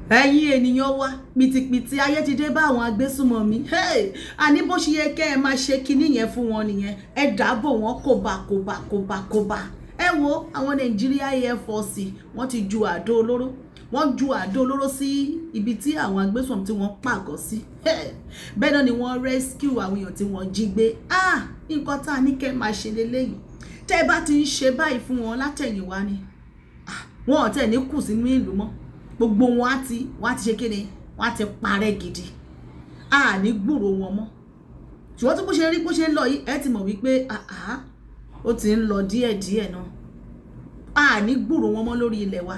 ẹ̀yin ènìyàn wa pìtìpìtì ayé ti dé bá àwọn agbésùmọ̀mí àní bó ṣe yẹ kẹ́ ẹ máa ṣe kinní yẹn fún wọn nìyẹn, ẹ dáàbò wọn kòbá. Ẹ wo àwọn Nigeria Air Force wọ́n ti ju àdó olóró, wọ́n ju àdó olóró sí ibi tí àwọn agbésùmọ̀mí tí wọ́n pàgọ́ sí. Bẹ́ẹ̀ náà ni wọ́n rescue àwọn èèyàn tí wọ́n jí gbé. Nǹkan tá a ní kẹ́ máa ṣe lélẹ́yìn, tẹ́ ẹ bá ti ń ṣe báyìí fún wọn látẹ̀yìnwá ni wọn ò tẹ̀ ní kù sínú ìlú mọ́, gbogbo wọn á ti ṣe kéde, wọn á ti parẹ́ gidi, ní gbúrò wọn mọ́. Ṣùgbọ́n tó bó ṣe rí bó ṣe ń lọ yìí, ẹ ti mọ̀ wípé ó ti ń lọ díẹ̀díẹ̀ náà, ní gbúrò wọn mọ́ lórí ilẹ̀ wa.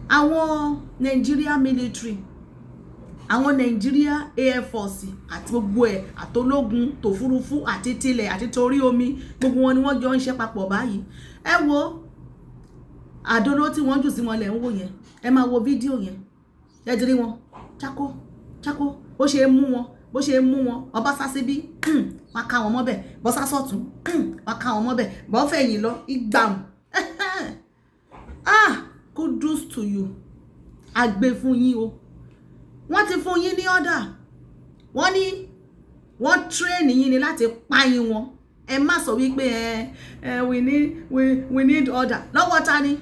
Àwọn Nigeria military, àwọn Nigeria Air Force àti gbogbo ẹ̀ àtológun tòfurufú àti tilẹ̀ àti torí omi, gbogbo wọn ni wọ́n jọ ń ṣe papọ̀ báyìí. Ẹ wo àdóló tí wọ́n jù sí wọn lẹ̀ ń wò yẹn, ẹ máa wo fídíò yẹn, ẹ ti rí wọn chákó bó ṣe mú wọn ọba sá síbí, wọ́n ká wọn mọ́bẹ̀, bọ́ sá sọ́tún, wọ́n ká wọn mọ́bẹ̀, bọ́ fẹ̀yìn lọ ìgbàm. Kudos to you, àgbè fún yín o. Wọ́n ti fún yín ní ọ̀dà, wọ́n ní wọ́n tírẹ́nì yín ni láti páyín wọn. Ẹ má sọ wípé we need order lọ́wọ́ ta ni.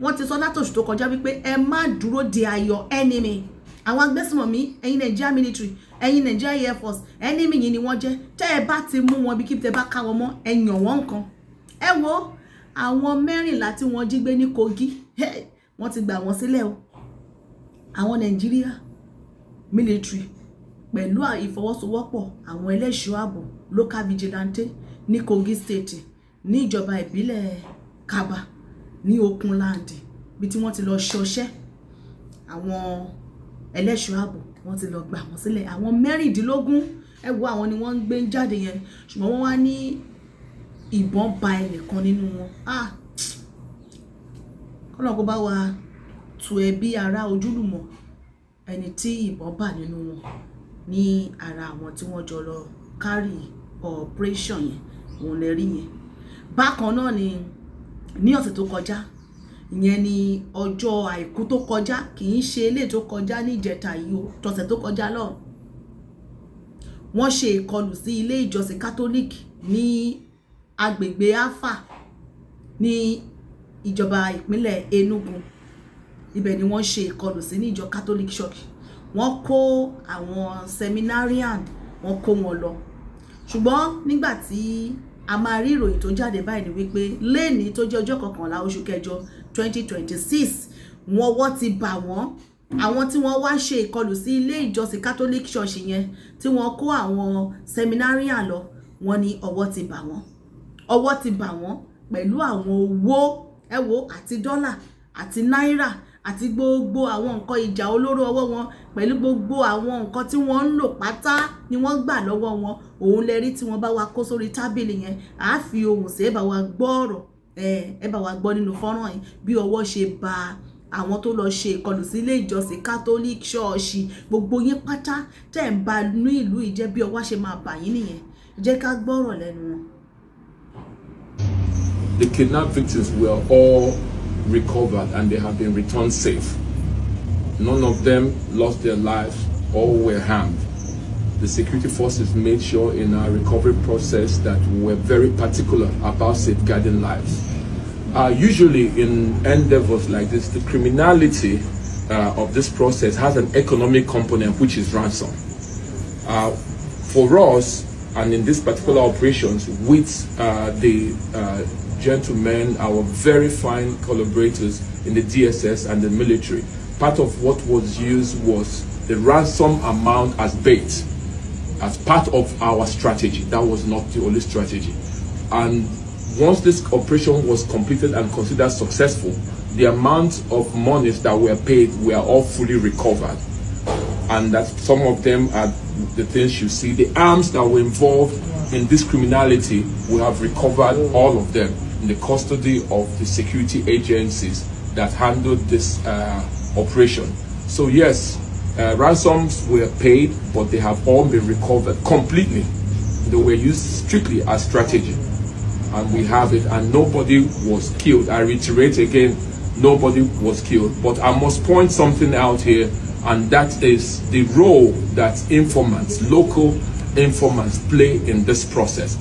Wọ́n ti sọ látòṣù tó kọjá wípé ẹ má dúró de your enemy. Àwọn agbésùmọ̀mí, ẹ̀yin Nigeria military, ẹ̀yin Nigeria Air Force, enemy yìí ni wọ́n jẹ́. Tẹ́ ẹ bá ti mú wọn bí kí tẹ́ bá ká wọn mọ́, ẹ yàn wọ́n nǹkan. Ẹ wo àwọn 14 tí wọ́n jí gbé ní Kogi, wọ́n ti gbà wọ́n sílẹ̀ o. Àwọn Nigeria military pẹ̀lú ìfọwọ́sowọ́pọ̀ àwọn ẹlẹ́ṣọ́ ààbò local vigilante ní Kogi state, ní ìjọba ìbílẹ̀ Kaba ní Okunland, bí tí wọ́n ti lọ ṣọṣẹ́. Àwọn ẹlẹ́ṣọ́ ààbò wọ́n ti lọ gbà wọ́n sílẹ̀, àwọn 16. Ẹ wo àwọn ni wọ́n ń gbé jáde yẹn, ṣùgbọ́n wọ́n wá ní ìbọn ba ẹnìkan nínú wọn. Kọ́lọ́n kó bá wa tu ẹbí ará ojúlùmọ̀ ẹni tí ìbọn bà nínú wọn ní ara àwọn tí wọ́n jọ lọ carry operation yẹn, wọ́n lè rí yẹn. Bákan náà ni ní ọ̀sẹ̀ tó kọjá, ìyẹn ni ọjọ́ àìkú tó kọjá, kì í ṣe ilé tó kọjá ní ìjẹta yìí o, tọ̀sẹ̀ tó kọjá lọ, wọ́n ṣe ìkọlù sí ilé ìjọsìn Catholic ní agbègbè Afa ní ìjọba ìpínlẹ̀ Enugu. Ibẹ̀ ni wọ́n ṣe ìkọlù sí ní ìjọ Catholic Church. Wọ́n kó àwọn seminarian, wọ́n kó wọn lọ. Ṣùgbọ́n nígbà tí a máa rí ìròyìn tó jáde báyìí ni wípé lẹ́ni tó jẹ́ ọjọ́ 11 oṣù kẹjọ 2026, wọ́n ti bà wọ́n. Àwọn tí wọ́n wá ṣe ìkọlù sí ilé ìjọsìn Catholic Church yẹn, tí wọ́n kó àwọn seminarian lọ, wọ́n ní ọwọ́ ti bà wọ́n pẹ̀lú àwọn owó, ẹ wo, àti dọ́là àti náírà àti gbogbo àwọn nǹkan ìjà olóró ọwọ́ wọn, pẹ̀lú gbogbo àwọn nǹkan tí wọ́n ń lò pátá ni wọ́n gbà lọ́wọ́ wọn. Òun lẹ rí tí wọ́n bá wa kó sórí tábìlì yẹn, a fi ohùn sí, ẹ bá wa gbọ́ ọ̀rọ̀, ẹ bá wa gbọ́ nínú fọ́nrán yìí bí ọwọ́ ṣe bà àwọn tó lọ ṣe ìkọlù sí ilé ìjọsìn Catholic Church. Gbogbo yín pátá tẹ́ ń bá ní ìlú ìjẹ́ bí ọwọ́ ṣe máa bà yín nìyẹn. Jẹ́ ká gbọ́ ọ̀rọ̀ lẹ́nu wọn. The kidnapped victims were all recovered and they have been returned safe. None of them lost their lives or were harmed. The security forces made sure in our recovery process that we were very particular about safeguarding lives. Usually in endeavors like this, the criminality of this process has an economic component, which is ransom. For us, and in this particular operations, with the gentlemen, our very fine collaborators in the DSS and the military, part of what was used was the ransom amount as bait, as part of our strategy. That was not the only strategy. And once this operation was completed and considered successful, the amount of monies that were paid were all fully recovered. And that some of them are the things you see. The arms that were involved in this criminality, we have recovered all of them in the custody of the security agencies that handled this operation. So yes, ransoms were paid, but they have all been recovered completely. They were used strictly as strategy, and we have it, and nobody was killed. I reiterate again, nobody was killed. But I must point something out here, and that is the role that informants, local informants, play in this process.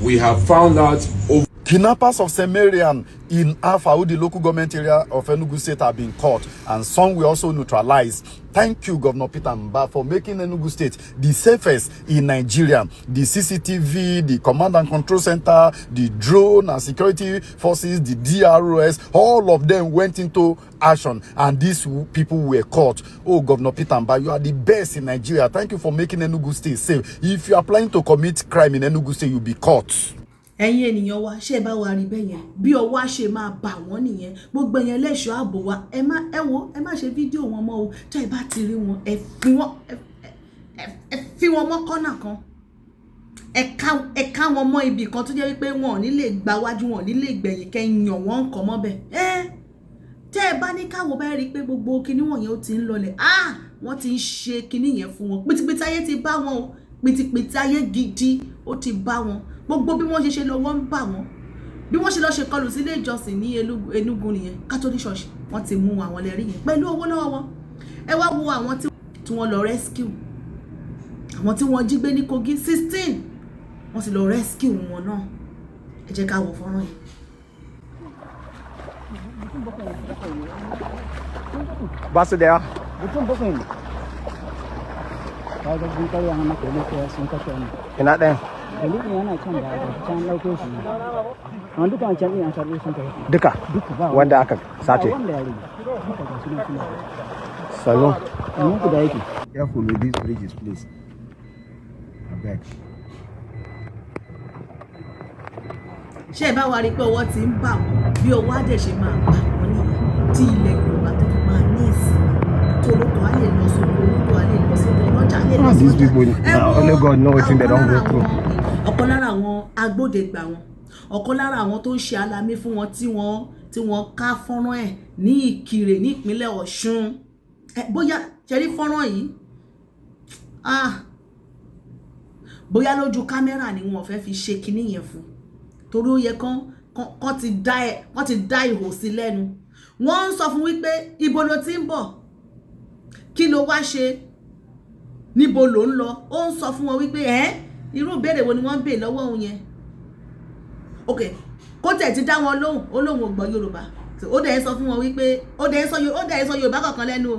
We have found out over Kidnappers of Sumerian in Afau, the local government area of Enugu State, have been caught, and some were also neutralized. Thank you, Governor Peter Mba, for making Enugu State the safest in Nigeria. The CCTV, the command and control center, the drone and security forces, the DROS, all of them went into action, and these people were caught. Oh, Governor Peter Mba, you are the best in Nigeria. Thank you for making Enugu State safe. If you are planning to commit crime in Enugu State, you'll be caught. Ẹ̀yin ènìyàn wa ṣé bá wa rí bẹ́ẹ̀ yẹn bí ọwọ́ ṣe máa bà wọ́n nìyẹn gbogbo yẹn lẹ́ṣọ́ ààbò wa ẹ má ṣe fídíò wọn mọ́ o tẹ́ ẹ bá ti rí wọn ẹ fi wọn mọ́ kọ́nà kan ẹ ká wọn mọ́ ibì kan tó jẹ́ wípé wọn ò ní lè gba wájú wọn ò ní lè gbẹ̀yìn kẹ́yìn wọn nǹkan mọ́ bẹ́ẹ̀ tẹ́ ẹ bá ní káwọn bá rí pé gbogbo kinní wọ̀nyẹn ó ti ń lọlẹ̀ wọ́n ti ń ṣe kinní yẹn fún wọn pìtìpìtì ayé ti bá wọn o pìtìpìtì ayé gidi ó ti bá wọn gbogbo bí wọ́n ṣe lọ́wọ́ ń bà wọ́n bí wọ́n ṣe lọ ṣe kọlù sílé ìjọsìn ní Enugu nìyẹn Catholic Church wọ́n ti mú àwọn lẹ́rí yẹn pẹ̀lú owó lọ́wọ́ wọn ẹ wá wo àwọn tí wọ́n lọ rescue àwọn tí wọ́n jí gbé ní Kogi 16 wọ́n sì lọ rescue wọn náà ẹ jẹ́ ká wo fọ́nrán yìí. Basta there. Ina ɗayan. Duka wanda aka sace. Salon. Careful with these bridges, please. I beg. Ṣé ẹ bá wa rí pé ọwọ́ ti ń bà wọ́n bí ọwọ́ adẹ̀ ṣe máa bà wọ́n nìyẹn tí ilẹ̀ Yorùbá tó fi máa ní ìsìn tó lóko á lè lọ sóko olóko á lè lọ sóko ọlọ́jà á lè lọ These people, only God knows what they don't go through. Ọ̀kan lára àwọn agbódegbà wọn ọ̀kan lára àwọn tó ń ṣe alamí fún wọn tí wọ́n ká fọ́nrán ẹ̀ ní Ìkirè ní ìpínlẹ̀ Ọ̀ṣun bóyá ṣẹ́rí fọ́nrán yìí bóyá lójú kámẹ́rà ni wọ́n fẹ́ fi ṣe kinní yẹn fún torí ó yẹ kán ti dá ihò sí lẹ́nu wọ́n ń sọ fún wípé ibo ló ti ń bọ̀ kí ló wá ṣe níbo ló ń lọ ó ń sọ fún wọn wípé irú ìbéèrè wo ni wọ́n ń béèrè lọ́wọ́ òun yẹn ok kó tẹ̀ ti dá wọn lóhùn ó lóhùn ò gbọ́ Yorùbá ó dẹ̀ sọ fún wọn wípé ó dẹ̀ sọ Yorùbá kankan lẹ́nu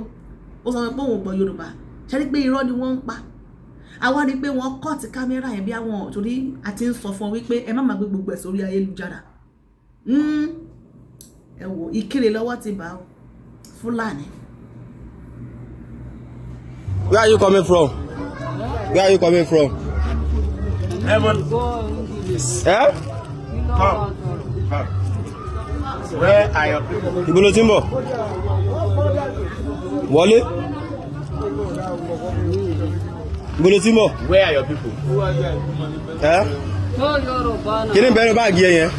ó sọ pé òun ò gbọ́ Yorùbá ṣe rí pé irọ́ ni wọ́n ń pa àwa rí pé wọ́n kọ́ ti kámẹ́rà yẹn bí àwọn torí a ti ń sọ fún wọn wípé ẹ má máa gbé gbogbo ẹ̀ sórí ayélujára ẹ wò Ìkirè lọ́wọ́ ti bá Fúlàní. Where are you coming from? Where are you coming from? Heaven. Eh? Come. Where are your people? Ibo ló ti ń bọ̀? Wọlé. Ibo ló ti ń bọ̀? Where are your people? Eh? Kí ni bẹ́ẹ̀ ní báàgì ẹ yẹn?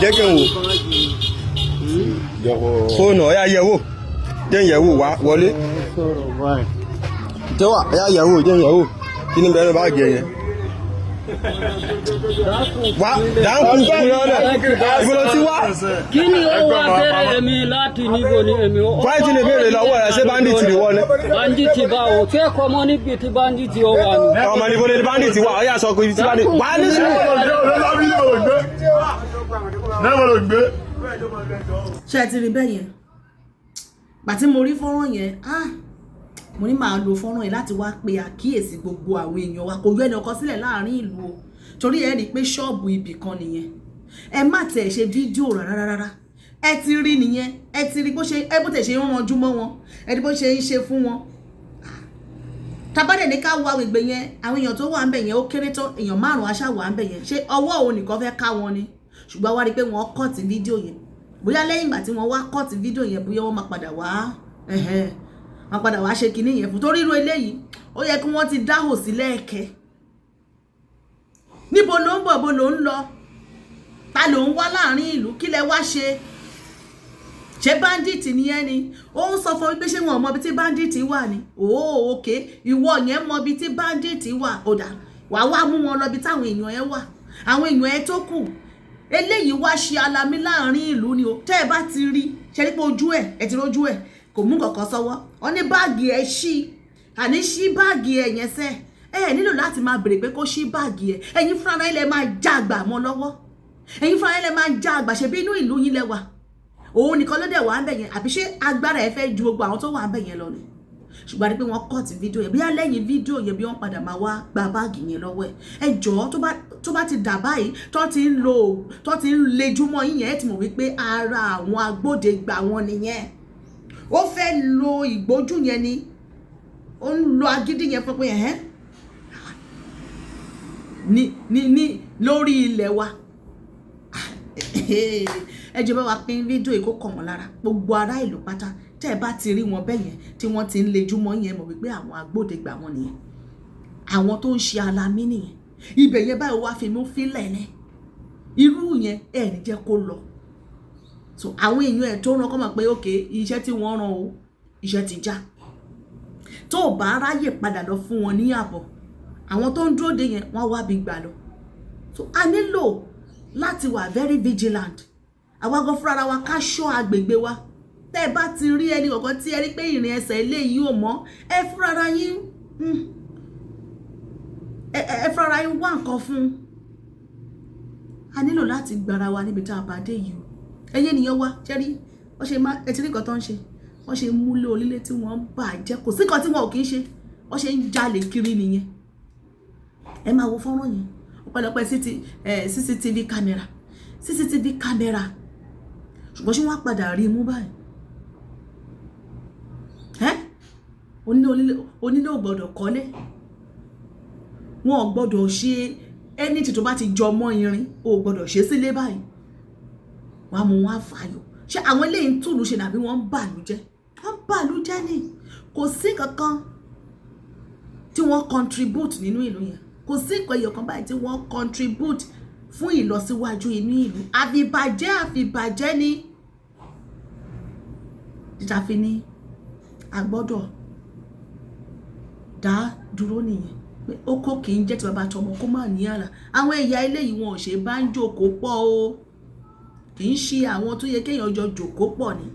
Jẹ́ kí n wò. Fóònù ọ̀yá yẹ̀ wò. Jẹ́ ń yẹ̀ wò wá wọlé. Tẹ́wà ọ̀yá yẹ̀ wò jẹ́ ń yẹ̀ wò. Kí ni bẹ́ẹ̀ ní báàgì ẹ yẹn? Wá dáhùn kú lọ́dẹ̀. Ibo ló ti wá? Kí ni ó wá bẹ̀rẹ̀ èmi láti níbo ni èmi ó. Fáìtì ni béèrè lọ́wọ́ ẹ̀ ṣé báńdíìtì ni wọ́n ní? Báńdíìtì báwo? Ṣé kọ́mọ níbi tí báńdíìtì ó wà ní? Ọmọ níbo ni báńdíìtì wà? Ọ̀yá sọ pé ibi tí báńdíìtì wà ní sùn. Ṣé ẹ ti rí bẹ́ẹ̀ yẹn gbàtí mo rí fọ́nrán yẹn mo ní máa lo fọ́nrán yẹn láti wá pe àkíyèsí gbogbo àwọn èèyàn wa kò yọ ẹni ọkọ sílẹ̀ láàrin ìlú o torí ẹ rí i pé ṣọ́ọ̀bù ibì kan nìyẹn ẹ má tẹ̀ ṣe fídíò rárá ẹ ti rí nìyẹn ẹ ti rí bó tẹ̀ ṣe ń ranjú mọ́ wọn ẹ rí bó ṣe ń ṣe fún wọn tabadẹ ní ká wo agbègbè yẹn àwọn èèyàn tó wà ń bẹ̀ yẹn ó kéré tó èèyàn 5 aṣá wà ń bẹ̀ yẹn ṣé ọwọ́ òun nìkan fẹ́ ká wọn ni ṣùgbọ́n wá rí i pé wọ́n kọ́ọ̀tì fídíò yẹn bóyá lẹ́yìn ìgbà tí wọ́n wá kọ́ọ̀tì fídíò yẹn bóyá wọ́n máa padà wá ṣe kinní yẹn fún torí irú eléyìí ó yẹ kí wọ́n ti dáhò sí lẹ́ẹ̀kẹ́ níbo ló ń bọ̀ bó ló ń lọ ta ló ń wá láàrin ìlú kí lẹ wá ṣe bandit ni ẹni ó ń sọ fún wípé ṣé wọn mọ ibi tí bandit wà ní òkè ìwọ yẹn mọ ibi tí bandit wà ó dà wá mú wọn lọ ibi táwọn èèyàn ẹ wà àwọn èèyàn ẹ tó kù eléyìí wá ṣe alamí láàrin ìlú ni o tẹ́ ẹ bá ti rí ṣe ní pé ojú ẹ̀ ti rójú ẹ̀ kò mú kankan sọ́wọ́ ọ ní báàgì ẹ̀ ṣí àní ṣí báàgì ẹ̀ yẹn sẹ́ ẹ nílò láti máa bèrè pé kó ṣí báàgì ẹ̀ ẹ̀yin fúnra náà ilẹ̀ máa já àgbà mọ́ lọ́wọ́ ẹ̀yin fúnra ilẹ̀ máa já àgbà ṣe bí inú ìlú yín lẹ́wà òun nìkan ló dẹ̀ wà ń bẹ̀ yẹn àbí ṣé agbára ẹ̀ fẹ́ ju gbogbo àwọn tó wà ń bẹ̀ yẹn lọ ni ṣùgbọ́n àti pé wọ́n kọ́ọ̀tì fídíò yẹn bí lẹ́yìn fídíò yẹn bí wọ́n padà máa wá gba báàgì yẹn lọ́wọ́ ẹ jọ̀ọ́ tó bá ti dà báyìí tó ti ń lejúmọ́ yín yẹn ẹ ti mọ̀ wípé ara àwọn agbódegbà wọn nìyẹn ó fẹ́ lo ìgbójú yẹn ni ó ń lo agídí yẹn fún pé ní lórí ilẹ̀ wa ẹ jọ̀ọ́ bá wa pín fídíò yìí kó kàn wọ́n lára gbogbo ará ìlú pátá tẹ́ ẹ bá ti rí wọn bẹ́ẹ̀ yẹn tí wọ́n ti ń lejúmọ́ yẹn mọ̀ wípé àwọn agbódegbà wọn nìyẹn àwọn tó ń ṣe alamí nìyẹn ibẹ̀ yẹn báyìí wá fi mú fílẹ̀ ní irú yẹn ẹ̀ ní jẹ́ kó lọ so àwọn èèyàn ẹ̀ tó ràn kọ́ mọ̀ pé òkè iṣẹ́ tí wọ́n ràn o iṣẹ́ ti já tó o bá ráyè padà lọ fún wọn ní àbọ̀ àwọn tó ń dúró de yẹn wọ́n wá bí gbà lọ so a nílò láti wà very vigilant àwa gan fúnra wa ká ṣọ́ agbègbè wa tẹ́ ẹ bá ti rí ẹni kọ̀ọ̀kan tí ẹ rí pé ìrìn ẹsẹ̀ eléyìí ò mọ́ ẹ fúnra yín ẹ fúnra yín wá nǹkan fún a nílò láti gbára wa níbi tá a bá dé yìí o ẹyẹ ènìyàn wa jẹ́rí wọ́n ṣe ẹ ti rí nǹkan tó ń ṣe wọ́n ṣe múlé onílé tí wọ́n bà jẹ́ kò sí nǹkan tí wọn ò kì í ṣe wọ́n ṣe ń jalè kiri nìyẹn ẹ máa wo fọ́nrán yẹn ọ̀pọ̀lọpọ̀ CCTV camera ṣùgbọ́n ṣé wọ́n á padà rí mú báyìí onílé ò gbọ́dọ̀ kọ́lé wọn ò gbọ́dọ̀ ṣe ẹni tí tó bá ti jọ mọ́ irin ò gbọ́dọ̀ ṣe sílé báyìí wọ́n á mú wọn àfàyò ṣé àwọn eléyìí ń túlù ṣe nàbí wọ́n ń bàlú jẹ́ ni kò sí kankan tí wọ́n contribute nínú ìlú yẹn kò sí nǹkan ẹyọ kan báyìí tí wọ́n contribute fún ìlọsíwájú inú ìlú àfìbàjẹ́ ni títà fi ní agbọ́dọ̀ dá dúró nìyẹn pé ó kó kì í jẹ́ ti bàbá tọmọ kó má ní àlà àwọn ẹ̀yà eléyìí wọn ò ṣe bá ń jókòó pọ̀ o kì í ṣe àwọn tó yẹ kéèyàn jọ jókòó pọ̀ ni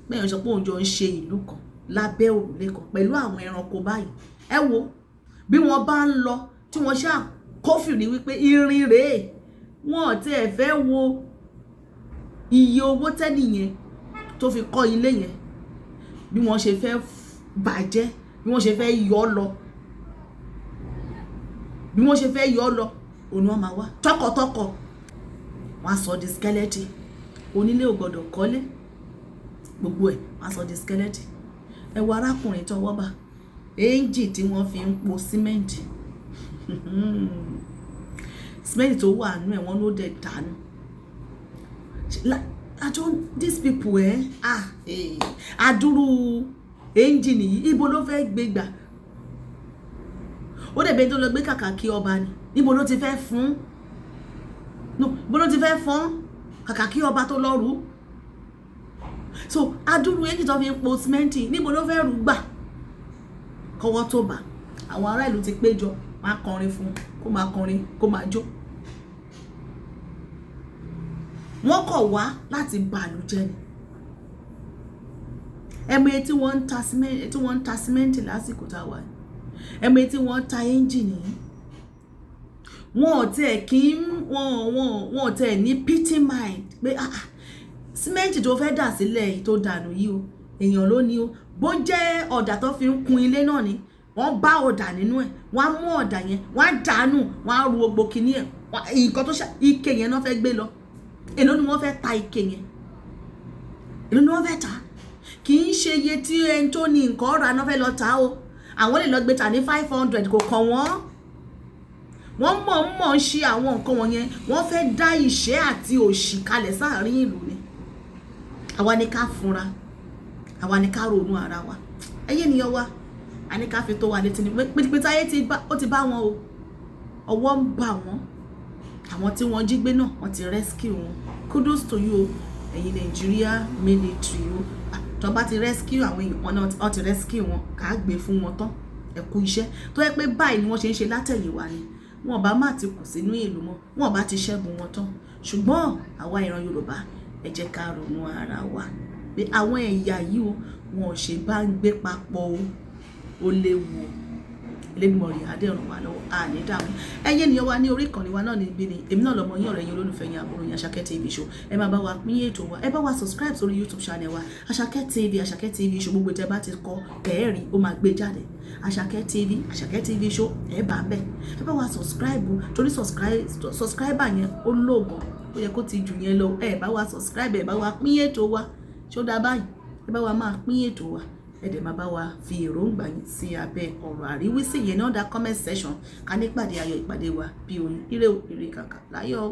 bẹ́ẹ̀ sọ pé òun jọ ń ṣe ìlú kan lábẹ́ òrùlé kan pẹ̀lú àwọn ẹranko báyìí ẹ wo bí wọ́n bá ń lọ tí wọ́n ṣáà kófì ní wípé irin rèé wọn ò tẹ́ ẹ fẹ́ wo iye owó tẹ́nìyẹn tó fi kọ́ ilé yẹn bí wọ́n ṣe fẹ́ bàjẹ́ bí wọ́n ṣe fẹ́ yọ lọ òun wọn máa wá tọkọtọkọ wọ́n á sọ di skeleton onílé ò gbọ́dọ̀ kọ́lé gbogbo ẹ̀ wọ́n á sọ di skeleton ẹ wo arákùnrin tọwọ́ bá éńjì tí wọ́n fi ń po símẹ́ǹtì símẹ́ǹtì tó wà nú ẹ̀ wọ́n ló dẹ̀ dànù these people adúrú ẹ́ńjìnì yìí ibo ló fẹ́ gbé gbà ó dẹ̀ bẹ́ẹ̀ tó lọ gbé kàkà kí ọba ni níbo ló ti fẹ́ fún ibo ló ti fẹ́ fún kàkà kí ọba tó lọ rú so adúrú ẹ́ńjì tó fi ń po símẹ́ǹtì níbo ló fẹ́ rú gbà kọ́wọ́ tó bá àwọn ará ìlú ti péjọ máa kọrin fún kó máa kọrin kó máa jó wọ́n kọ̀ wá láti bàlú jẹ́ ni ẹmọ tí wọ́n ń ta símẹ́ǹtì lásìkò tá a wà ẹmọ tí wọ́n ń ta ẹ́ńjìnì wọn ò tẹ̀ ní pity mind pé símẹ́ǹtì tó fẹ́ dà sílẹ̀ yìí tó dànù yìí o èèyàn ló ní o bó jẹ́ ọ̀dà tó fi ń kun ilé náà ni wọ́n bá ọ̀dà nínú ẹ̀ wọ́n á mú ọ̀dà yẹn wọ́n á dànù wọ́n á ru gbogbo kìíní ẹ̀ nǹkan tó ike yẹn náà fẹ́ gbé lọ èló ni wọ́n fẹ́ ta ike yẹn èló ni wọ́n fẹ́ ta kì í ṣe iye tí ẹni tó ní nǹkan ọ̀rà náà fẹ́ lọ ta o àwọn lè lọ gbé ta ní 500 kò kàn wọ́n mọ̀ ń ṣe àwọn nǹkan wọ̀nyẹn wọ́n fẹ́ dá ìṣẹ́ àti òṣì kalẹ̀ sáàrin ìlú ni àwa ni ká fúnra àwa ni ká ronú ara wa ẹyẹ ènìyàn wa a ní ká fi tó wa létí ni pípítà ayé ó ti bá wọn o ọwọ́ ń bà wọ́n àwọn tí wọ́n jí gbé náà wọ́n ti rescue wọn kudos to you ẹ̀yin Nigeria military o tó bá ti rescue àwọn èèyàn wọn náà wọ́n ti rescue wọn ká gbé fún wọn tán ẹ kú iṣẹ́ tó yẹ pé báyìí ni wọ́n ṣe ń ṣe látẹ̀yìnwá ni wọn bá má ti kù sínú ìlú mọ́ wọn bá ti ṣẹ́gun wọn tán ṣùgbọ́n àwa ìran Yorùbá ẹ jẹ́ ká ronú ara wa pé àwọn ẹ̀yà yìí o wọn ò ṣe bá ń gbé papọ̀ o ó léwu Elédùmarè adé ọ̀run wa lọ́wọ́ àní dààmú ẹ̀yin ènìyàn wa ní orí ìkànnì wa náà níbí ni èmi náà lọ́mọ yín ọ̀rẹ́ yín olólùfẹ́ yín àbúrò yín Àṣàkẹ́ TV show ẹ máa bá wa pín ètò wa ẹ bá wa subscribe sórí YouTube channel wa Àṣàkẹ́ TV show gbogbo tẹ́ bá ti kọ kẹ́ẹ̀rí ó máa gbé jáde Àṣàkẹ́ TV show ẹ bá bẹ́ẹ̀ ẹ bá wa subscribe torí subscriber yẹn ó lóògùn ó yẹ kó ti jù yẹn lọ ẹ bá wa subscribe ẹ bá wa pín ètò wa ṣó dá báyìí ẹ bá wa máa pín ètò wa ẹ dẹ̀ máa bá wa fi èròǹgbà yín sí abẹ́ ọ̀rọ̀ àríwísí yẹn náà dá comment section ká nípàdé ayọ̀ ìpàdé wa bí oyin ire kàkà láyọ̀.